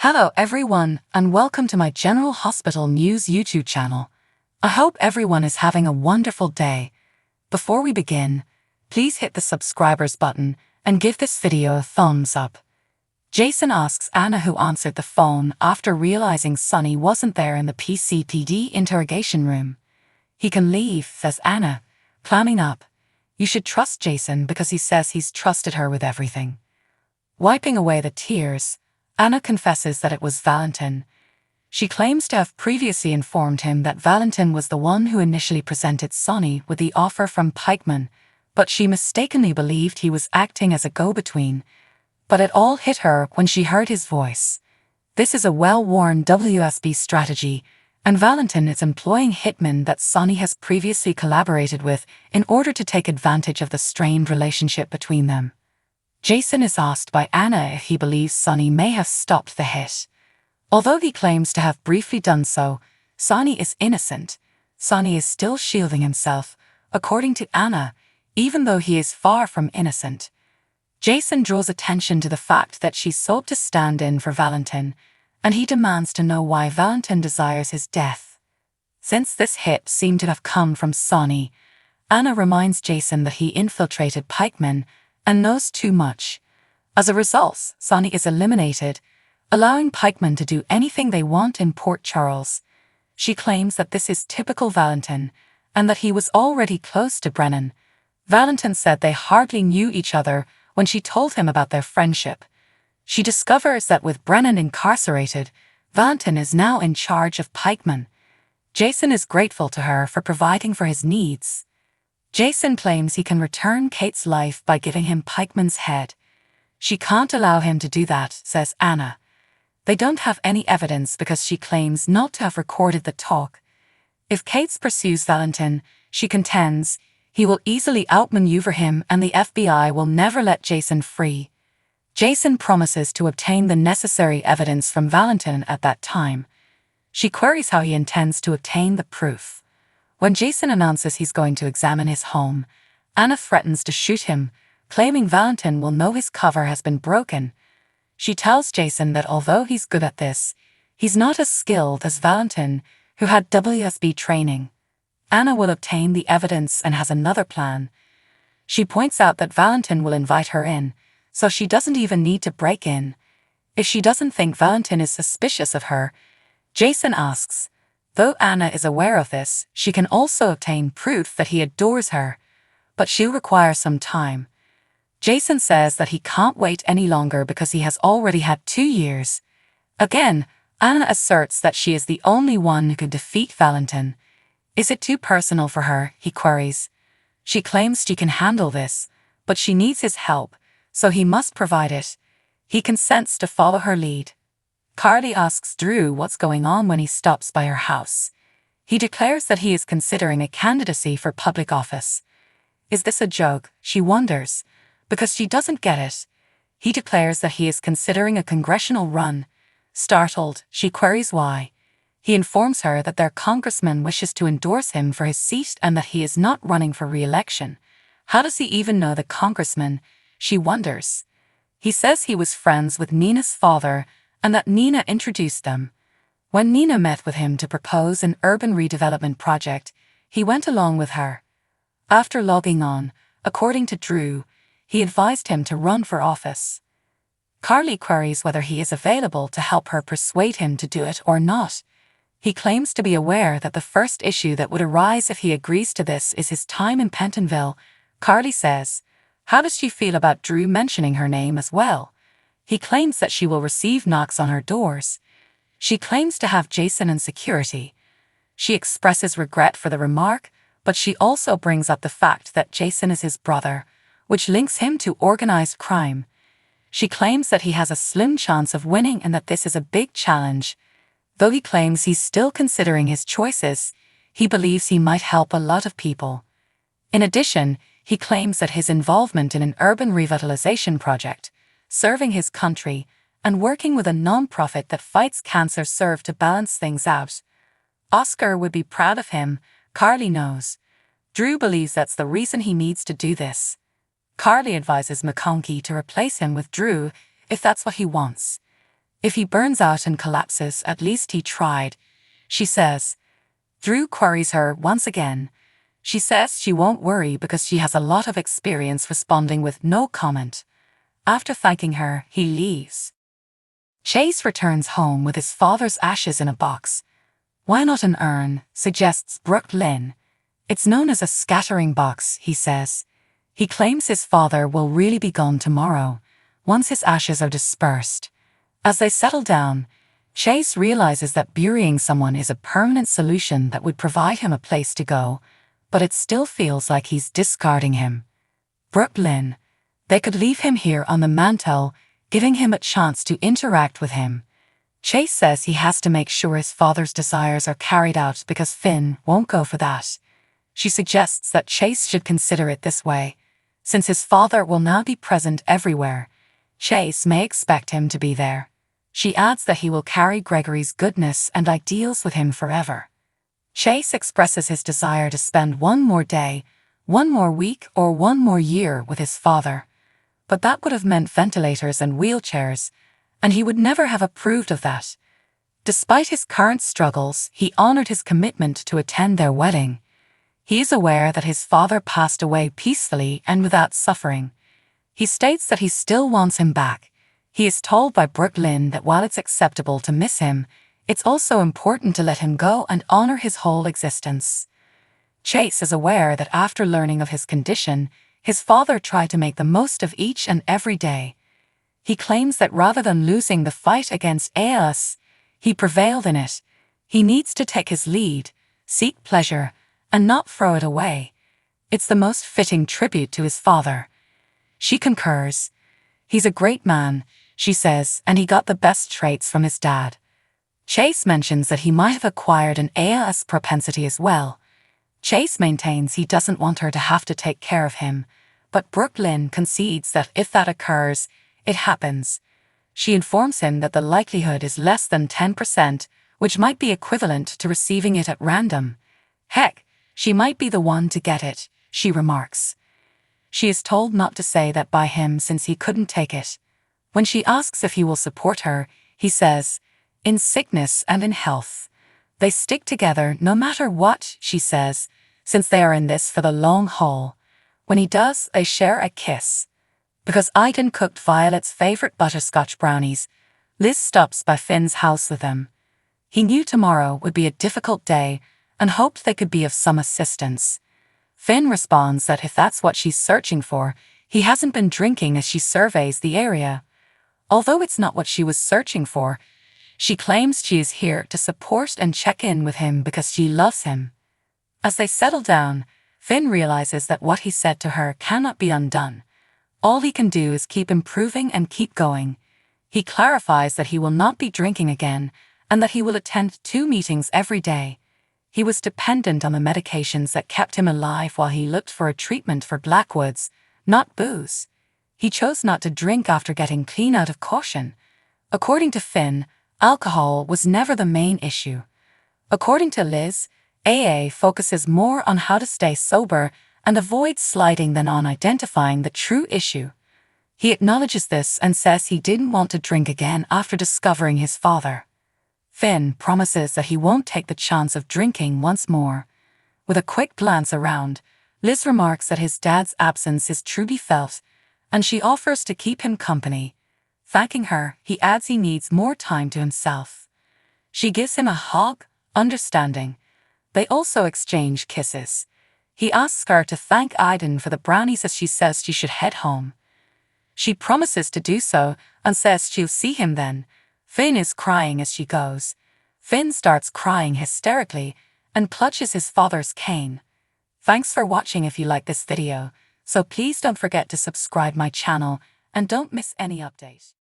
Hello everyone, and welcome to my General Hospital News YouTube channel. I hope everyone is having a wonderful day. Before we begin, please hit the subscribers button and give this video a thumbs up. Jason asks Anna, who answered the phone after realizing Sonny wasn't there in the PCPD interrogation room. "He can leave," says Anna, clamming up. "You should trust Jason because he says he's trusted her with everything." Wiping away the tears, Anna confesses that it was Valentin. She claims to have previously informed him that Valentin was the one who initially presented Sonny with the offer from Pikeman, but she mistakenly believed he was acting as a go-between. But it all hit her when she heard his voice. This is a well-worn WSB strategy, and Valentin is employing hitmen that Sonny has previously collaborated with in order to take advantage of the strained relationship between them. Jason is asked by Anna if he believes Sonny may have stopped the hit. Although he claims to have briefly done so, Sonny is innocent. Sonny is still shielding himself, according to Anna, even though he is far from innocent. Jason draws attention to the fact that she sought to stand in for Valentin, and he demands to know why Valentin desires his death. Since this hit seemed to have come from Sonny, Anna reminds Jason that he infiltrated Pikeman and knows too much. As a result, Sonny is eliminated, allowing Pikeman to do anything they want in Port Charles. She claims that this is typical Valentin, and that he was already close to Brennan. Valentin said they hardly knew each other when she told him about their friendship. She discovers that with Brennan incarcerated, Valentin is now in charge of Pikeman. Jason is grateful to her for providing for his needs. Jason claims he can return Kate's life by giving him Pikeman's head. "She can't allow him to do that," says Anna. They don't have any evidence because she claims not to have recorded the talk. If Kate pursues Valentin, she contends, he will easily outmaneuver him and the FBI will never let Jason free. Jason promises to obtain the necessary evidence from Valentin at that time. She queries how he intends to obtain the proof. When Jason announces he's going to examine his home, Anna threatens to shoot him, claiming Valentin will know his cover has been broken. She tells Jason that although he's good at this, he's not as skilled as Valentin, who had WSB training. Anna will obtain the evidence and has another plan. She points out that Valentin will invite her in, so she doesn't even need to break in. If she doesn't think Valentin is suspicious of her, Jason asks. Though Anna is aware of this, she can also obtain proof that he adores her, but she'll require some time. Jason says that he can't wait any longer because he has already had 2 years. Again, Anna asserts that she is the only one who could defeat Valentin. Is it too personal for her, he queries. She claims she can handle this, but she needs his help, so he must provide it. He consents to follow her lead. Carly asks Drew what's going on when he stops by her house. He declares that he is considering a candidacy for public office. Is this a joke, she wonders, because she doesn't get it. He declares that he is considering a congressional run. Startled, she queries why. He informs her that their congressman wishes to endorse him for his seat and that he is not running for re-election. How does he even know the congressman, she wonders. He says he was friends with Nina's father and that Nina introduced them. When Nina met with him to propose an urban redevelopment project, he went along with her. After logging on, according to Drew, he advised him to run for office. Carly queries whether he is available to help her persuade him to do it or not. He claims to be aware that the first issue that would arise if he agrees to this is his time in Pentonville. Carly says, how does she feel about Drew mentioning her name as well? He claims that she will receive knocks on her doors. She claims to have Jason in security. She expresses regret for the remark, but she also brings up the fact that Jason is his brother, which links him to organized crime. She claims that he has a slim chance of winning and that this is a big challenge. Though he claims he's still considering his choices, he believes he might help a lot of people. In addition, he claims that his involvement in an urban revitalization project, serving his country, and working with a non-profit that fights cancer serve to balance things out. Oscar would be proud of him, Carly knows. Drew believes that's the reason he needs to do this. Carly advises McConkie to replace him with Drew if that's what he wants. If he burns out and collapses, at least he tried, she says. Drew queries her once again. She says she won't worry because she has a lot of experience responding with no comment. After thanking her, he leaves. Chase returns home with his father's ashes in a box. Why not an urn, suggests Brooklyn. It's known as a scattering box, he says. He claims his father will really be gone tomorrow, once his ashes are dispersed. As they settle down, Chase realizes that burying someone is a permanent solution that would provide him a place to go, but it still feels like he's discarding him. Brooklyn. They could leave him here on the mantel, giving him a chance to interact with him. Chase says he has to make sure his father's desires are carried out because Finn won't go for that. She suggests that Chase should consider it this way. Since his father will now be present everywhere, Chase may expect him to be there. She adds that he will carry Gregory's goodness and ideals with him forever. Chase expresses his desire to spend one more day, one more week, or one more year with his father. But that would have meant ventilators and wheelchairs, and he would never have approved of that. Despite his current struggles, he honored his commitment to attend their wedding. He is aware that his father passed away peacefully and without suffering. He states that he still wants him back. He is told by Brooklyn that while it's acceptable to miss him, it's also important to let him go and honor his whole existence. Chase is aware that after learning of his condition, his father tried to make the most of each and every day. He claims that rather than losing the fight against ALS, he prevailed in it. He needs to take his lead, seek pleasure, and not throw it away. It's the most fitting tribute to his father. She concurs. He's a great man, she says, and he got the best traits from his dad. Chase mentions that he might have acquired an ALS propensity as well. Chase maintains he doesn't want her to have to take care of him, but Brooklyn concedes that if that occurs, it happens. She informs him that the likelihood is less than 10%, which might be equivalent to receiving it at random. Heck, she might be the one to get it, she remarks. She is told not to say that by him since he couldn't take it. When she asks if he will support her, he says, in sickness and in health. They stick together no matter what, she says, since they are in this for the long haul. When he does, they share a kiss. Because Aiden cooked Violet's favorite butterscotch brownies, Liz stops by Finn's house with them. He knew tomorrow would be a difficult day and hoped they could be of some assistance. Finn responds that if that's what she's searching for, he hasn't been drinking as she surveys the area. Although it's not what she was searching for, she claims she is here to support and check in with him because she loves him. As they settle down, Finn realizes that what he said to her cannot be undone. All he can do is keep improving and keep going. He clarifies that he will not be drinking again and that he will attend 2 meetings every day. He was dependent on the medications that kept him alive while he looked for a treatment for Blackwoods, not booze. He chose not to drink after getting clean out of caution. According to Finn, alcohol was never the main issue. According to Liz, AA focuses more on how to stay sober and avoid sliding than on identifying the true issue. He acknowledges this and says he didn't want to drink again after discovering his father. Finn promises that he won't take the chance of drinking once more. With a quick glance around, Liz remarks that his dad's absence is truly felt, and she offers to keep him company. Thanking her, he adds he needs more time to himself. She gives him a hug, understanding. They also exchange kisses. He asks her to thank Aiden for the brownies as she says she should head home. She promises to do so and says she'll see him then. Finn is crying as she goes. Finn starts crying hysterically and clutches his father's cane. Thanks for watching. If you like this video, so please don't forget to subscribe my channel and don't miss any update.